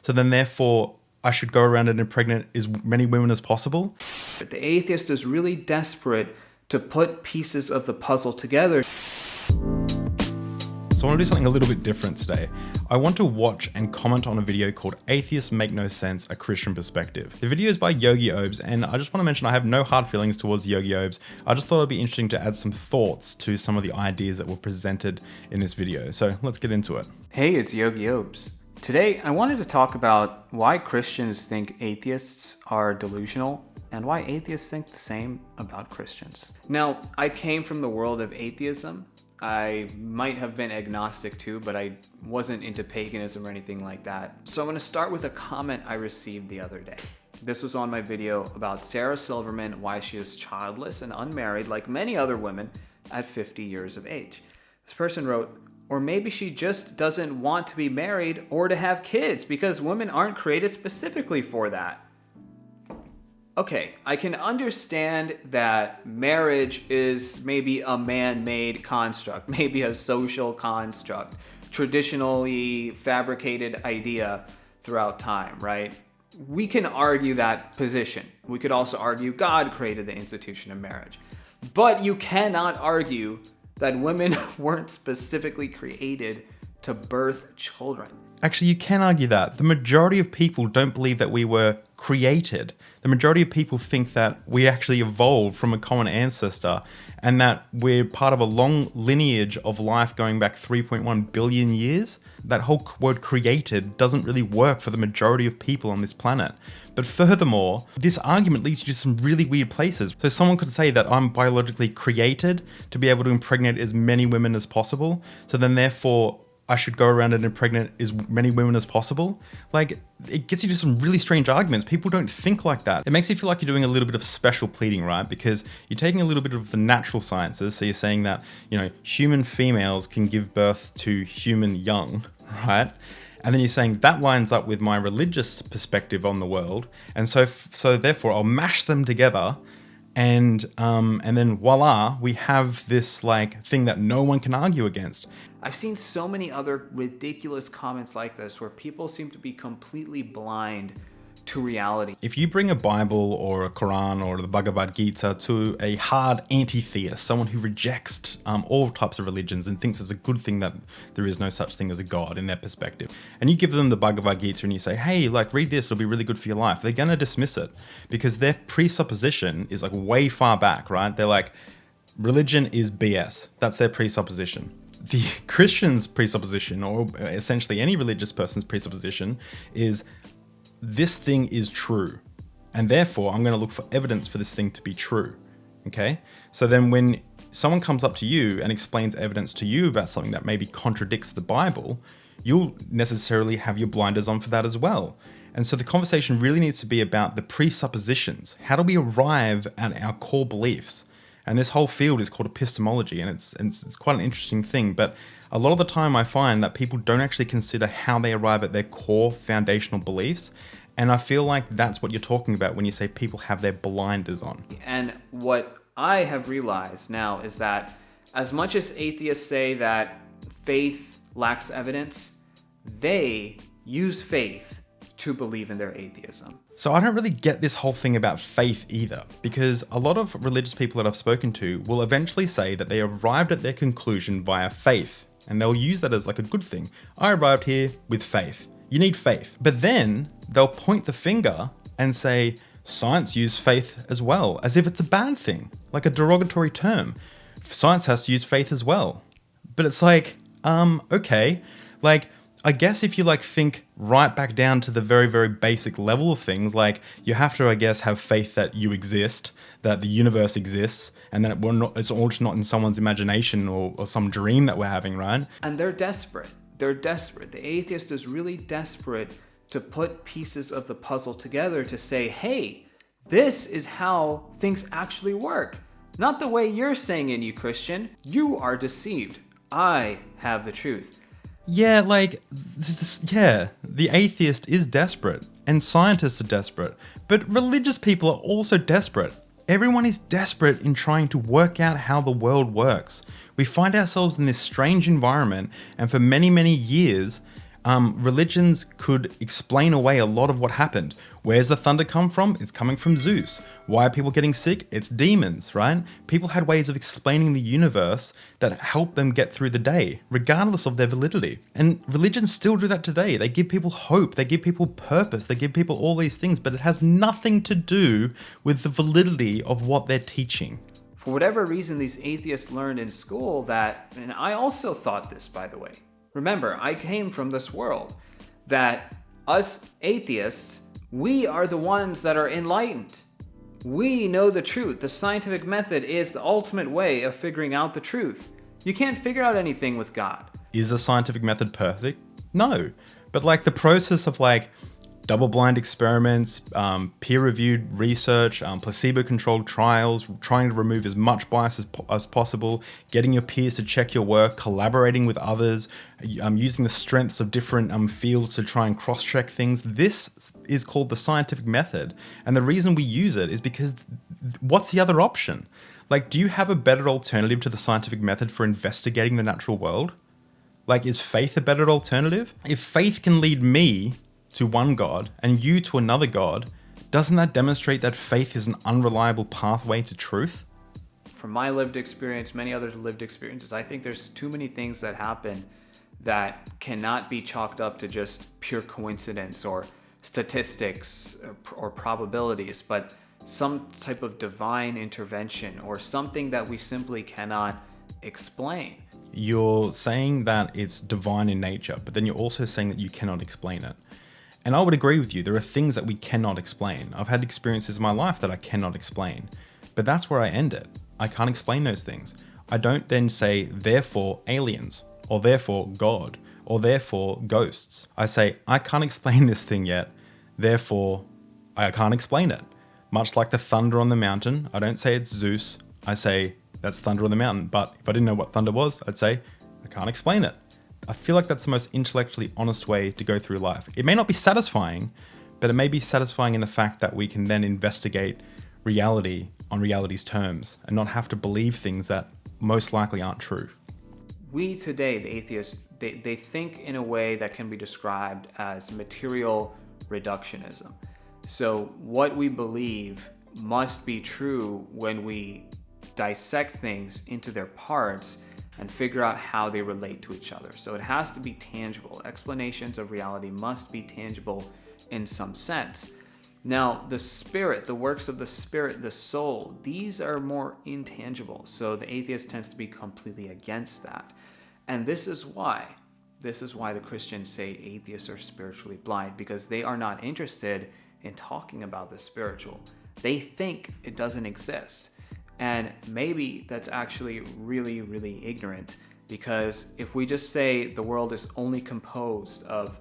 So then therefore I should go around and impregnate as many women as possible. The atheist is really desperate to put pieces of the puzzle together. So I want to do something a little bit different today. I want to watch and comment on a video called Atheists Make No Sense, A Christian Perspective. The video is by YogiOabs, and I just want to mention I have no hard feelings towards YogiOabs. I just thought it'd be interesting to add some thoughts to some of the ideas that were presented in this video. So let's get into it. Hey, it's YogiOabs. Today, I wanted to talk about why Christians think atheists are delusional and why atheists think the same about Christians. Now, I came from the world of atheism. I might have been agnostic too, but I wasn't into paganism or anything like that. So I'm going to start with a comment I received the other day. This was on my video about Sarah Silverman, why she is childless and unmarried like many other women at 50 years of age. This person wrote, or maybe she just doesn't want to be married or to have kids because women aren't created specifically for that. Okay, I can understand that marriage is maybe a man-made construct, maybe a social construct, traditionally fabricated idea throughout time, right? We can argue that position. We could also argue God created the institution of marriage. But you cannot argue that women weren't specifically created to birth children. Actually, you can argue that. The majority of people don't believe that we were created. The majority of people think that we actually evolved from a common ancestor and that we're part of a long lineage of life going back 3.1 billion years. That whole word created doesn't really work for the majority of people on this planet. But furthermore, this argument leads you to some really weird places. So someone could say that I'm biologically created to be able to impregnate as many women as possible. So then therefore, I should go around and impregnate as many women as possible. Like, it gets you to some really strange arguments. People don't think like that. It makes you feel like you're doing a little bit of special pleading, right? Because you're taking a little bit of the natural sciences. So you're saying that, human females can give birth to human young, right? And then you're saying that lines up with my religious perspective on the world. And so therefore I'll mash them together and then voila, we have this thing that no one can argue against. I've seen so many other ridiculous comments like this where people seem to be completely blind to reality. If you bring a Bible or a Quran or the Bhagavad Gita to a hard anti-theist, someone who rejects all types of religions and thinks it's a good thing that there is no such thing as a God in their perspective, and you give them the Bhagavad Gita and you say, hey, read this, it'll be really good for your life, they're going to dismiss it because their presupposition is way far back, right? They're like, religion is BS. That's their presupposition. The Christian's presupposition, or essentially any religious person's presupposition, is this thing is true, and therefore I'm going to look for evidence for this thing to be true. Okay? So then when someone comes up to you and explains evidence to you about something that maybe contradicts the Bible, you'll necessarily have your blinders on for that as well. And so the conversation really needs to be about the presuppositions. How do we arrive at our core beliefs? And this whole field is called epistemology, and it's quite an interesting thing. But a lot of the time I find that people don't actually consider how they arrive at their core foundational beliefs. And I feel like that's what you're talking about when you say people have their blinders on. And what I have realized now is that as much as atheists say that faith lacks evidence, they use faith to believe in their atheism. So I don't really get this whole thing about faith either, because a lot of religious people that I've spoken to will eventually say that they arrived at their conclusion via faith, and they'll use that as a good thing. I arrived here with faith. You need faith. But then they'll point the finger and say, science used faith as well, as if it's a bad thing, like a derogatory term. Science has to use faith as well. But it's okay. I guess if you think right back down to the very, very basic level of things, you have to, I guess, have faith that you exist, that the universe exists, and that it's all just not in someone's imagination or some dream that we're having, right? And they're desperate. They're desperate. The atheist is really desperate to put pieces of the puzzle together to say, hey, this is how things actually work. Not the way you're saying it, you Christian. You are deceived. I have the truth. Yeah, the atheist is desperate, and scientists are desperate, but religious people are also desperate. Everyone is desperate in trying to work out how the world works. We find ourselves in this strange environment, and for many, many years, religions could explain away a lot of what happened. Where's the thunder come from? It's coming from Zeus. Why are people getting sick? It's demons, right? People had ways of explaining the universe that helped them get through the day, regardless of their validity. And religions still do that today. They give people hope, they give people purpose, they give people all these things, but it has nothing to do with the validity of what they're teaching. For whatever reason, these atheists learned in school that, and I also thought this, by the way. Remember, I came from this world, that us atheists, we are the ones that are enlightened. We know the truth. The scientific method is the ultimate way of figuring out the truth. You can't figure out anything with God. Is the scientific method perfect? No. But like the process of like double-blind experiments, peer-reviewed research, placebo-controlled trials, trying to remove as much bias as possible, getting your peers to check your work, collaborating with others, using the strengths of different fields to try and cross-check things. This is called the scientific method. And the reason we use it is because what's the other option? Like, do you have a better alternative to the scientific method for investigating the natural world? Like, is faith a better alternative? If faith can lead me to one God and you to another God, doesn't that demonstrate that faith is an unreliable pathway to truth? From my lived experience, many others' lived experiences, I think there's too many things that happen that cannot be chalked up to just pure coincidence or statistics or probabilities, but some type of divine intervention or something that we simply cannot explain. You're saying that it's divine in nature, but then you're also saying that you cannot explain it. And I would agree with you. There are things that we cannot explain. I've had experiences in my life that I cannot explain. But that's where I end it. I can't explain those things. I don't then say, therefore, aliens, or therefore, God, or therefore, ghosts. I say, I can't explain this thing yet, therefore, I can't explain it. Much like the thunder on the mountain, I don't say it's Zeus. I say, that's thunder on the mountain. But if I didn't know what thunder was, I'd say, I can't explain it. I feel like that's the most intellectually honest way to go through life. It may not be satisfying, but it may be satisfying in the fact that we can then investigate reality on reality's terms and not have to believe things that most likely aren't true. We today, the atheists, they think in a way that can be described as material reductionism. So what we believe must be true when we dissect things into their parts and figure out how they relate to each other. So it has to be tangible. Explanations of reality must be tangible in some sense. Now, the spirit, the works of the spirit, the soul, these are more intangible. So the atheist tends to be completely against that. And this is why the Christians say atheists are spiritually blind, because they are not interested in talking about the spiritual. They think it doesn't exist. And maybe that's actually really, really ignorant, because if we just say the world is only composed of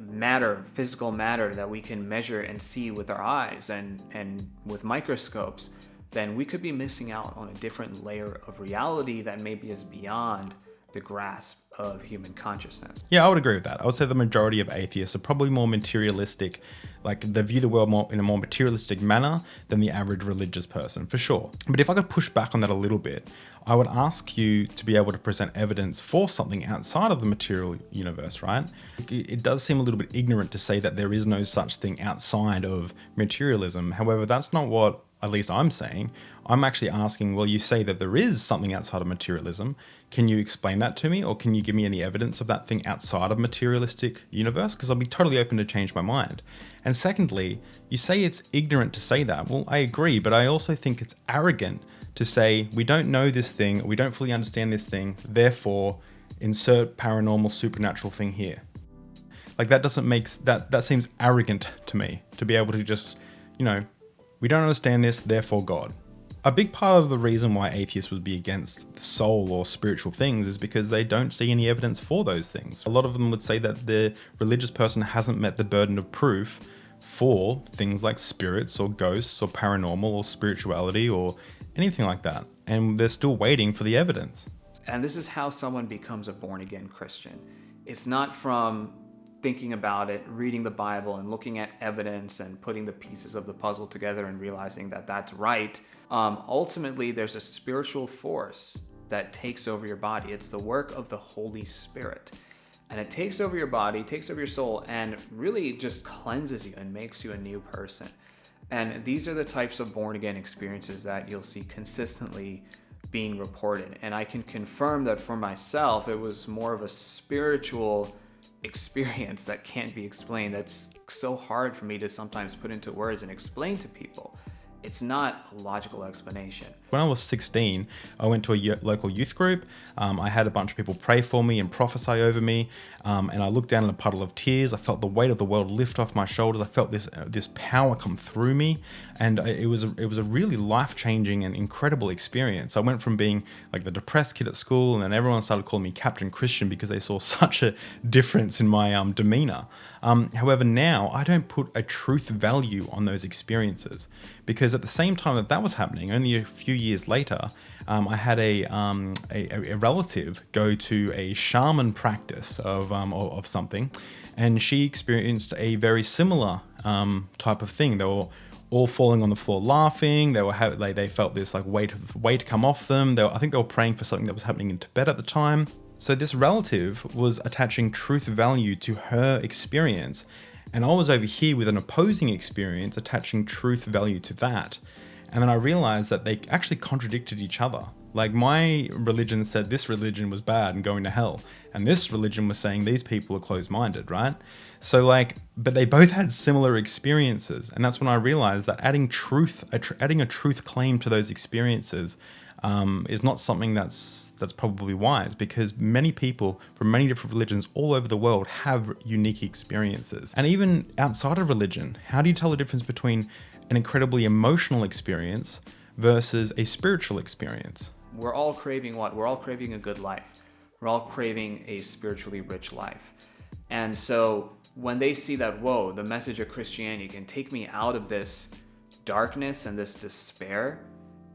matter, physical matter that we can measure and see with our eyes and with microscopes, then we could be missing out on a different layer of reality that maybe is beyond the grasp of human consciousness. Yeah, I would agree with that. I would say the majority of atheists are probably more materialistic, like they view the world more in a more materialistic manner than the average religious person, for sure. But if I could push back on that a little bit, I would ask you to be able to present evidence for something outside of the material universe, right? It does seem a little bit ignorant to say that there is no such thing outside of materialism. However, that's not what at least I'm saying. I'm actually asking, well, you say that there is something outside of materialism. Can you explain that to me? Or can you give me any evidence of that thing outside of materialistic universe? Because I'll be totally open to change my mind. And secondly, you say it's ignorant to say that. Well, I agree, but I also think it's arrogant to say we don't know this thing, we don't fully understand this thing, therefore insert paranormal supernatural thing here. Like that doesn't make, that seems arrogant to me, to be able to just, we don't understand this, therefore God. A big part of the reason why atheists would be against the soul or spiritual things is because they don't see any evidence for those things. A lot of them would say that the religious person hasn't met the burden of proof for things like spirits or ghosts or paranormal or spirituality or anything like that. And they're still waiting for the evidence. And this is how someone becomes a born-again Christian. It's not from thinking about it, reading the Bible and looking at evidence and putting the pieces of the puzzle together and realizing that that's right. Ultimately, there's a spiritual force that takes over your body. It's the work of the Holy Spirit. and it takes over your body, takes over your soul, and really just cleanses you and makes you a new person. And these are the types of born again experiences that you'll see consistently being reported. And I can confirm that for myself, it was more of a spiritual experience that can't be explained. That's so hard for me to sometimes put into words and explain to people. It's not a logical explanation. When I was 16, I went to a local youth group. I had a bunch of people pray for me and prophesy over me. And I looked down in a puddle of tears. I felt the weight of the world lift off my shoulders. I felt this power come through me. And it was a really life-changing and incredible experience. I went from being like the depressed kid at school, and then everyone started calling me Captain Christian because they saw such a difference in my demeanor. However, now I don't put a truth value on those experiences, because at the same time that was happening, only a few years later, I had a relative go to a shaman practice of something, and she experienced a very similar type of thing. They were all falling on the floor laughing. They felt this like weight come off them. I think they were praying for something that was happening in Tibet at the time. So this relative was attaching truth value to her experience, and I was over here with an opposing experience attaching truth value to that. And then I realized that they actually contradicted each other. Like, my religion said this religion was bad and going to hell, and this religion was saying these people are closed-minded, right? So but they both had similar experiences, and that's when I realized that adding a truth claim to those experiences is not something that's probably wise, because many people from many different religions all over the world have unique experiences. And even outside of religion, how do you tell the difference between an incredibly emotional experience versus a spiritual experience? We're all craving what? We're all craving a good life. We're all craving a spiritually rich life. And so when they see that, whoa, the message of Christianity can take me out of this darkness and this despair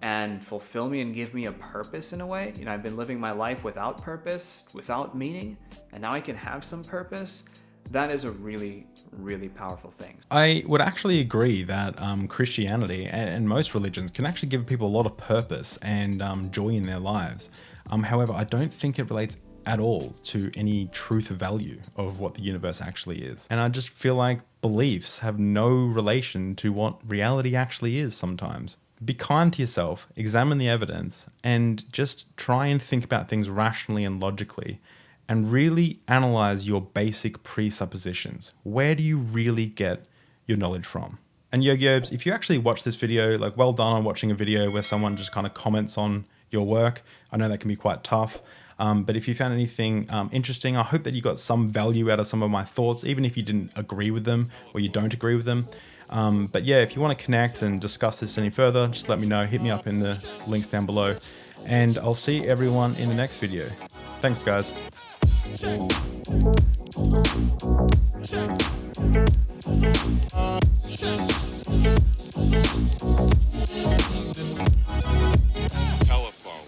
and fulfill me and give me a purpose in a way. I've been living my life without purpose, without meaning, and now I can have some purpose. That is a really, really powerful thing. I would actually agree that Christianity and most religions can actually give people a lot of purpose and joy in their lives. However, I don't think it relates at all to any truth value of what the universe actually is. And I just feel like beliefs have no relation to what reality actually is sometimes. Be kind to yourself, examine the evidence, and just try and think about things rationally and logically, and really analyze your basic presuppositions. Where do you really get your knowledge from? And YogiOabs, if you actually watch this video, like, well done on watching a video where someone just kind of comments on your work. I know that can be quite tough. But if you found anything interesting, I hope that you got some value out of some of my thoughts, even if you didn't agree with them or you don't agree with them. But yeah, if you want to connect and discuss this any further, just let me know. Hit me up in the links down below. And I'll see everyone in the next video. Thanks, guys. Telephone.